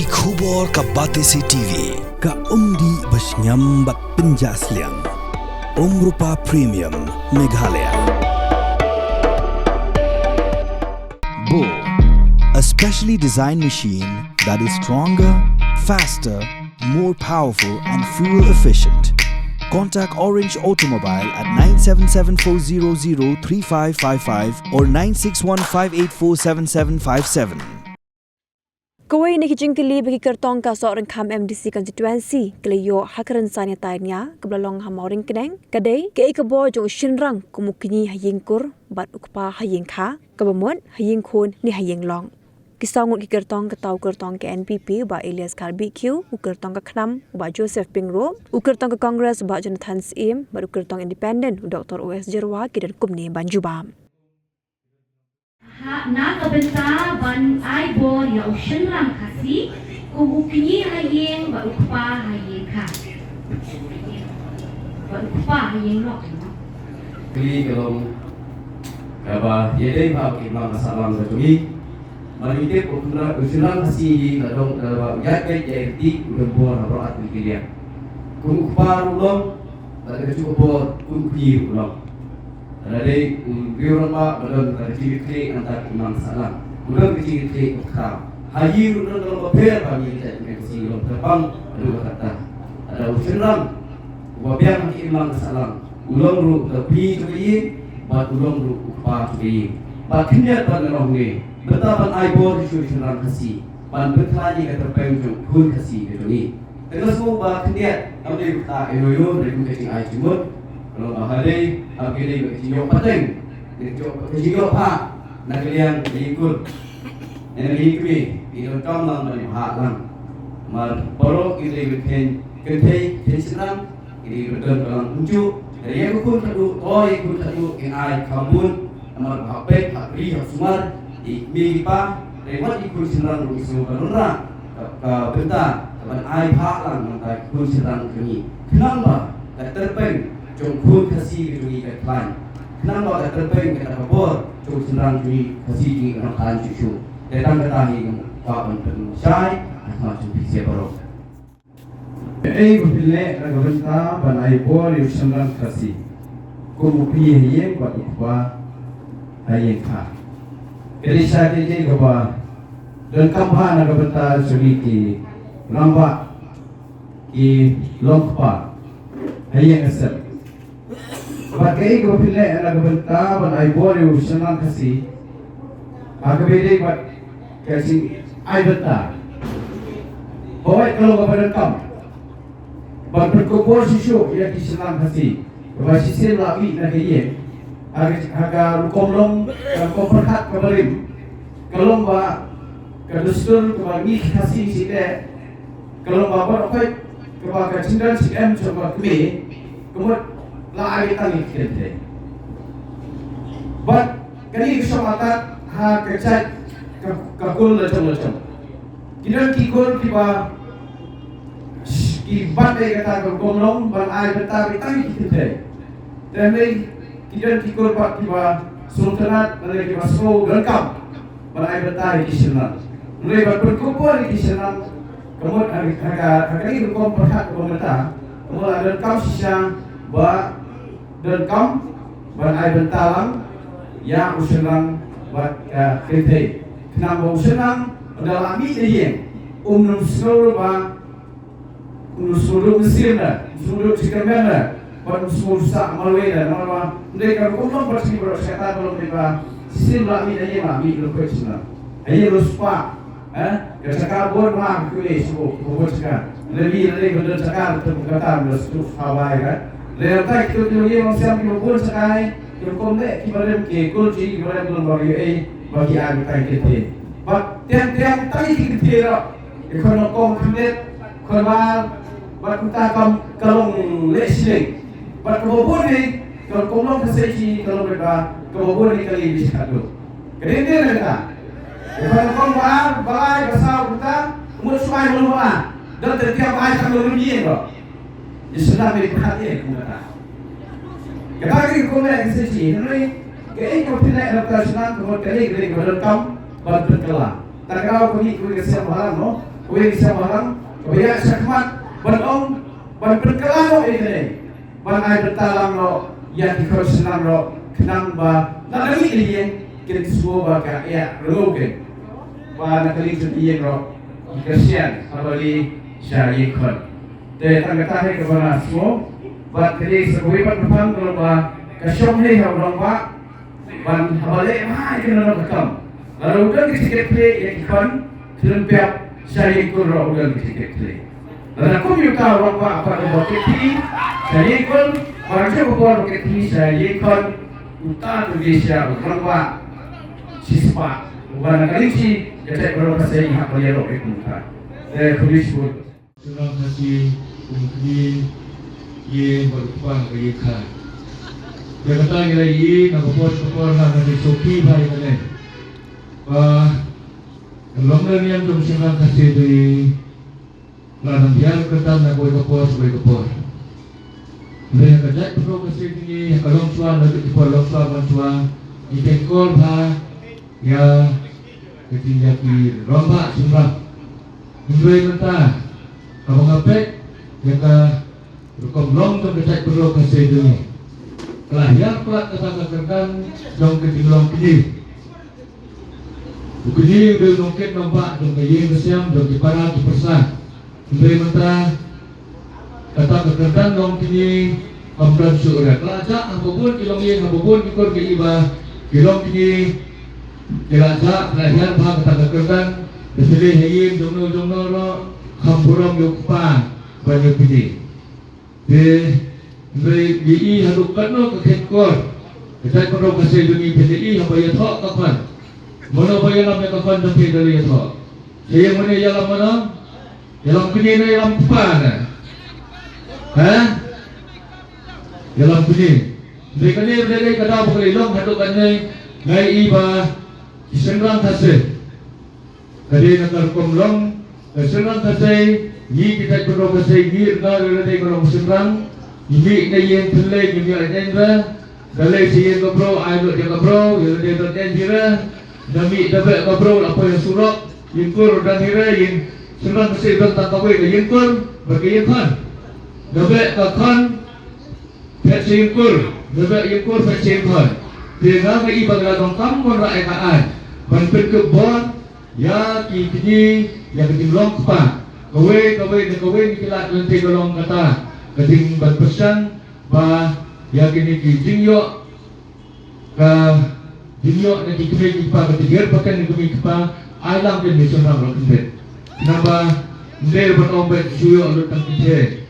Ki khubor ka Batesi TV. Ka umdi basnyam bat penjaslian. Rupa Premium Meghalaya. Bo, a specially designed machine that is stronger, faster, more powerful and fuel efficient. Contact Orange Automobile at 977-400-3555 or 9615847757. Kawai ni kijing tili bagi kertong ka seorang kam MDC constituency kelayo hakaran sanya tanya kebelalong hamauring keneng kadai ke ikabo jong shinrang kumukini hayingkur bat ukpa hayingkha kebemun hayingkhun ni hayinglong kisangut ki kertong ketau kertong ke NPP ba Elias Kalbq kertong ke Knam ba Joseph Pingro kertong ke Congress ba Jonathan Sim ba kertong independent Dr. OS Jerwa kidan kumni Banjubam na kabenta ban ai bor ya ushenrang kasi kubukini hayeng ba ukpa hayeng ka ba ukpa hayeng lok kli kelom kaba yedei ba kimang salam betui malite pokra ushenrang kasi ladong kaba yak ke di umbor roat bikilia ukpa ulong ba cukup kunki ulong Dari biurama belum terjadi antar imam salam belum terjadi ukra haji belum terlopir bagi kita mengisi belum terbang belum kata ada usirlam wabiang imam salam ulong ru lebih cuci bat ulong ru ukpa cuci bat kinyat bat nongge betapan aibor usirlam kasih ban bertani kata penjung pun kasih itu ni terus bat kinyat ambil kita eloyo dari kucing air jumut kalau ahli agili berjiwa penting, berjiwa pak, nak kalian ikut, energi itu kamlang dari halang, mar borok ini berken kentai tensiran, ini berdan dalam unjuk, dari yang ikut satu, ikut satu, yang ai kamun, mar hapet, hapri, hapsumar, ikmipa, lewat ikut senang isu berurang, ke bentar, teman ai halang, maka ikut senang kini, kenapa? Terpeng. Jom kasih kini ke plan. Kenapa tak terpeng kita kabur? Jom senang kini kasih kini ke plan cucu. Datang ketahui kawan penusai, macam bisa baru. Bila raga banai bor yang senang kasih. Kumupi yang buat ukba hayeng kah. Jadi saat ini kaba dan kampanye raga benta suri lamba ki longpa hayeng asal. Bagai gopile anak benta ban ai bor yu senang kasi agabede bat kasi ai benta bawai kalau kepada kam ban berkubur sisu ia di senang kasi basi sen lawi na keye aga rukomlong kom perkat kabarim kalom ba kadustur kabagi kasi sile kalom ba barokai kebaga cindan CM coba keme kemudian lagi tali kita. But kali kesempatan ha kecat kakul macam-macam. Kita kikul tiba kibat dari kata gomlong ban air bentar tali kita. Dan kita kikul pak tiba sultanat dari tiba slow rekam ban air bentar di sana. Mereka berkumpul di sana. Kemudian kali hukum perhak pemerintah. Kemudian ada rekam sisa ba dan kam ban ai bentalang yang usenang bat kete kenapa usenang adalah ami dia seluruh ba seluruh Mesirna seluruh Cikamana ban seluruh sak malweda nama mereka kumpulan bersih bersetan belum tiba sistem lami dia mami lupa cina ayo lupa kesakabur mah kuis buat sekarang lebih benar sekarang terbuka bersetuh Hawaii kan letak itu dia masih ambil sekali hukum dek kibaran ke kunci kibaran belum bagi anggota kita. Bak tiang tadi kita lah. Ekonomi kulit keluar bak kita kalong lesling. Bak kebobor ni kalau kolong keseci kalau mereka kebobor ni kali bisa tu. Kemudian mereka ekonomi balai besar kita musuh belum dan setiap ayat kalau ni tu. Islam ini perhatian kemudian. Kita lagi kemudian keseci, ini keikut tidak ada senang kemudian ini dari berkam berkelah. Tak kau pergi ke siapa no, Kuih bisa barang, kuih sakmat, banong, ban berkelano ini, ban air bertalang lo, ya dikau senang lo, kenang ba, nak lagi ini kita semua baca ya, reloke, ba nak lagi setiap lo, kesian, abali syari kon. Jadi tangga ke mana semua, ba kali sebuah ban berpang kalau ba kasyom ni orang ba, ban abali mah kena lo bekam. Lalu udah kesikit yang kon, terlempar syari kon lo udah kesikit. Dan aku juga orang apa roket ini, saya ikut orang siapa buat roket ini, saya ikut utara Indonesia orang apa siswa, bukan kali sih, jadi orang saya ingat dia roket utara, polis pun. Terima kasih untuk ye berupang berikah. Yang kata kita ye nak buat nak disoki hari ini. Kalau yang jom terima kasih dari Lalu biar kita nak buat kapor. Mereka kerja perlu kasih tinggi. Kalau suan lebih cepat, kalau suan bantuan, ikan kol bah, ya ketinggian di rombak semua. Mungkin mentah, kalau ngapek, jika rukom long tu kerja perlu kasih tinggi. Kelahir pula kita kerjakan jom ketinggian kini. Bukini udah nongket rombak, jom kaya bersiam, jom dipara dipersah. Menteri Menteri kata kekerjaan dong kini komplan surat lajak apapun apapun ikut ke iba kilong kini dilajak pelajar bah kata kekerjaan disini hayin jono lo kamburong yukpa banyak kini di menteri GI hadukan lo kekekor kita perlu kasih dunia PDI apa ya thok kapan mana bayar namanya kapan sampai dari thok saya mana jalan mana dalam kini ni dalam apa dalam kini mereka ni mereka kata boleh long hatukan ni ngai iba senang kasih jadi nak komlong senang kasih ni kita perlu kasih ni negara ni kalau senang ini ni yang terlebih ni ada dalai siang kabro air dia kabro yang dia terjadi demi dapat kabro apa yang surat ingkur dan hirain senang kasih tentang kawin ke ingkur bagi ingkur dapat kakan pet ingkur dapat ingkur pet ingkur dengan ke iba gadong kampung rakyat banpen kebon ya kini yang ketimlong apa kawin kilat nanti golong kata keting berpesan bah ya kini kijinyo ke jinyo nanti kini kipa ketiga pakai kini kipa alam dan nasional roket nama ndel berombet suyo lutang kite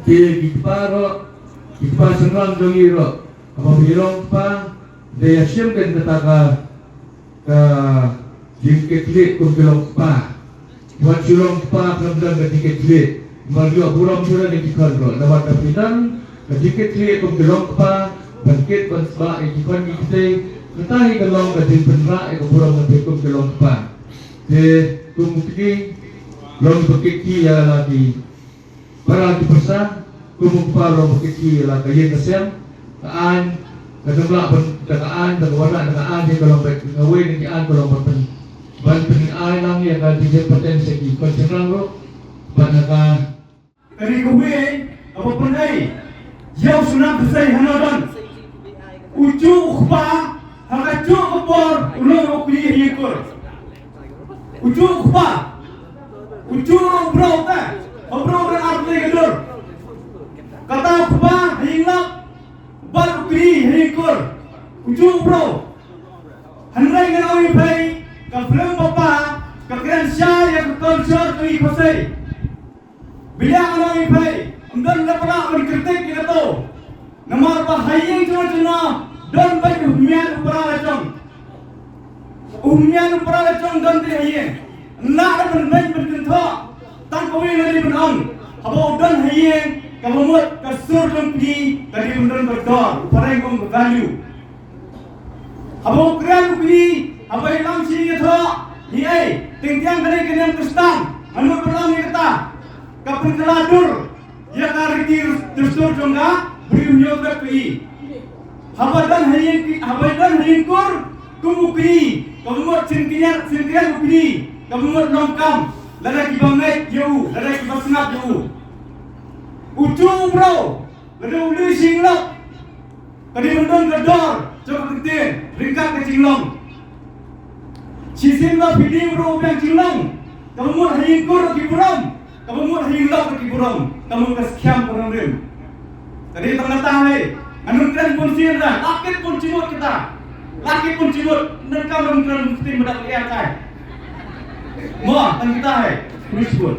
di kipa senang dongiro apa birong pa de asyam kan ketaka ke jingketlit kumbilong pa buat sulong pa kemudian ketiketlit mario buram sudah dikikan ro dapat kapitan ketiketlit kumbilong pa bangkit bansba ikipan ikite ketahi kelong ketin penra ke buram kumbilong pa de kumukini long bekiki ya lagi para dipesan kumukpa long bekiki la kayen kesem kaan kademla kaan dan warna di kolom bek ngawe ni an kolom pen ban ai lang ya ka di potensi ki konsentrang ro banaka Kali kuwe apa penai yau sunam besai hanadan uju ukhba hakacu kebor ulung ukri hikur uju ukhba uju bro ta bro berarti gedur kata ukhba hingap bar ukri hikur uju bro hanrai ngalawi pai ka film papa ka kran syar yang konser tu ikosai bila ngalawi pai amdan lapra berkritik gitu namar pa hayeng cuma don bai humian upara lacong don ti hayeng na ben tho tang ko wi ngari ben ang abo don hayeng ka mamut ka sur don pi tadi ben berdor upara ngom value abo kran pi abo ilang sini tho ni ai tingtiang kali kenyang kristan anu belang ni kata kapun keladur ya kariki dustur jongga beri unyoga pi habadan hayeng kur kumukri kamut singkian ukri Kamu longkam, ladai kita naik jauh, ladai kita sengat jauh. Ujung bro, ladai uli singlok. Kadi mendong gedor, coba ketin, ringkat ke cinglong. Sisim lah video bro yang cinglong. Kamu mau hingkur ke buram, kamu mau hinglok ke buram, kamu keskiam buram rim. Tadi tengah-tengah ni, anurkan pun sirah, lakit pun cimut kita. Laki pun cimut, dan kamu mungkin mesti mendapat lihat. Mau, tan kita hai, terus pun.